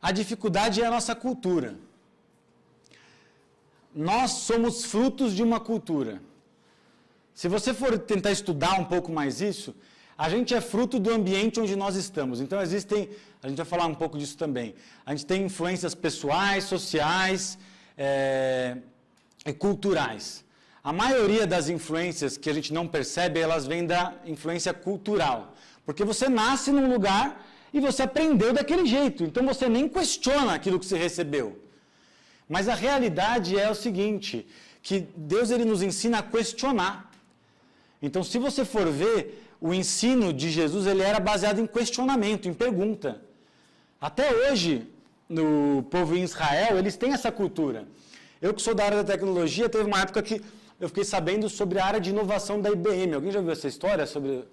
A dificuldade é a nossa cultura. Nós somos frutos de uma cultura. Se você for tentar estudar um pouco mais isso, a gente é fruto do ambiente onde nós estamos. Então a gente vai falar um pouco disso também. A gente tem influências pessoais, sociais e culturais. A maioria das influências que a gente não percebe, elas vêm da influência cultural. Porque você nasce num lugar e você aprendeu daquele jeito. Então você nem questiona aquilo que você recebeu. Mas a realidade é o seguinte, que Deus ele nos ensina a questionar. Então se você for ver, o ensino de Jesus ele era baseado em questionamento, em pergunta. Até hoje, no povo em Israel, eles têm essa cultura. Eu que sou da área da tecnologia, teve uma época que eu fiquei sabendo sobre a área de inovação da IBM. Alguém já viu essa história sobre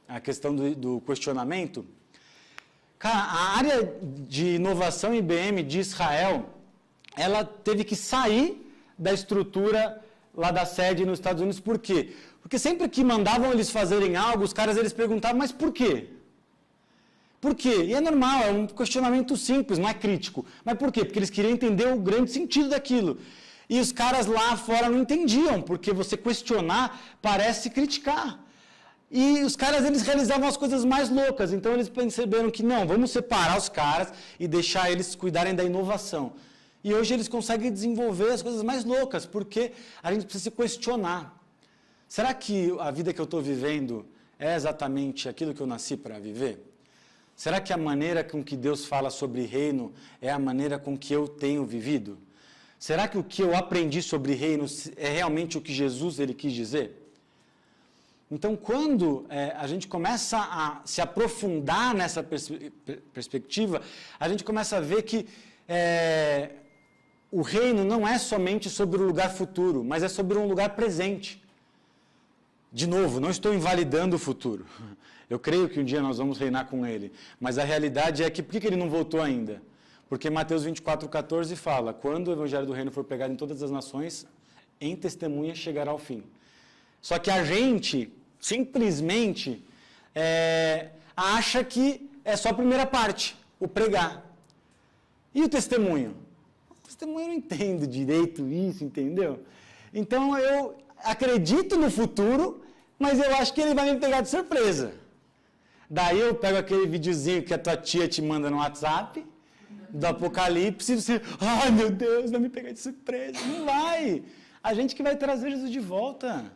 a questão do questionamento? Cara, a área de inovação IBM de Israel, ela teve que sair da estrutura lá da sede nos Estados Unidos. Por quê? Porque sempre que mandavam eles fazerem algo, os caras eles perguntavam, mas por quê? Por quê? E é normal, é um questionamento simples, não é crítico. Mas por quê? Porque eles queriam entender o grande sentido daquilo. E os caras lá fora não entendiam, porque você questionar parece criticar. E os caras, eles realizavam as coisas mais loucas. Então, eles perceberam que, não, vamos separar os caras e deixar eles cuidarem da inovação. E hoje eles conseguem desenvolver as coisas mais loucas, porque a gente precisa se questionar. Será que a vida que eu estou vivendo é exatamente aquilo que eu nasci para viver? Será que a maneira com que Deus fala sobre reino é a maneira com que eu tenho vivido? Será que o que eu aprendi sobre reino é realmente o que Jesus ele quis dizer? Então, quando a gente começa a se aprofundar nessa perspectiva, a gente começa a ver que o reino não é somente sobre o lugar futuro, mas é sobre um lugar presente. De novo, não estou invalidando o futuro. Eu creio que um dia nós vamos reinar com ele. Mas a realidade é que, por que ele não voltou ainda? Porque Mateus 24:14 fala, quando o evangelho do reino for pregado em todas as nações, em testemunha chegará ao fim. Só que a gente, simplesmente, acha que é só a primeira parte, o pregar. E o testemunho? O testemunho eu não entendo direito isso, entendeu? Então eu acredito no futuro, mas eu acho que ele vai me pegar de surpresa. Daí eu pego aquele videozinho que a tua tia te manda no WhatsApp, do Apocalipse, e você, ai meu Deus, vai me pegar de surpresa. Não vai. A gente que vai trazer Jesus de volta.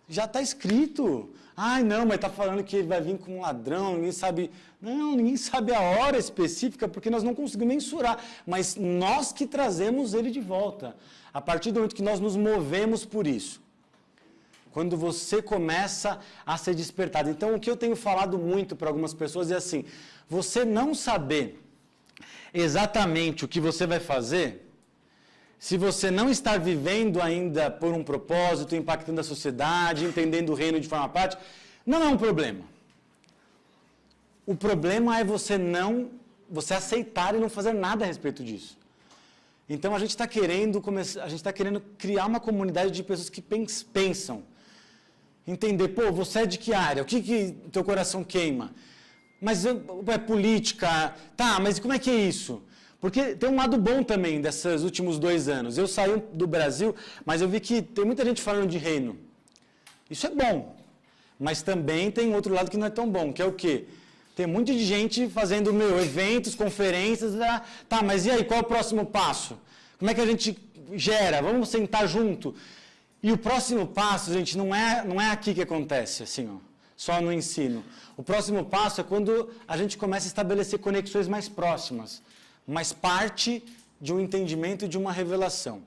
Já está escrito. Ai não, mas está falando que ele vai vir como um ladrão, ninguém sabe. Não, ninguém sabe a hora específica, porque nós não conseguimos mensurar. Mas nós que trazemos ele de volta. A partir do momento que nós nos movemos por isso. Quando você começa a ser despertado. Então, o que eu tenho falado muito para algumas pessoas é assim, você não saber exatamente o que você vai fazer, se você não está vivendo ainda por um propósito, impactando a sociedade, entendendo o reino de forma prática, não é um problema. O problema é você aceitar e não fazer nada a respeito disso. Então a gente está querendo criar uma comunidade de pessoas que pensam. Entender, pô, você é de que área? O que teu coração queima? Mas é política, tá, mas como é que é isso? Porque tem um lado bom também desses últimos 2 anos. Eu saí do Brasil, mas eu vi que tem muita gente falando de reino. Isso é bom, mas também tem outro lado que não é tão bom, que é o quê? Tem muita gente fazendo eventos, conferências, tá, mas e aí, qual é o próximo passo? Como é que a gente gera? Vamos sentar junto. E o próximo passo, gente, não é aqui que acontece, assim, ó, só no ensino. O próximo passo é quando a gente começa a estabelecer conexões mais próximas, mais parte de um entendimento e de uma revelação.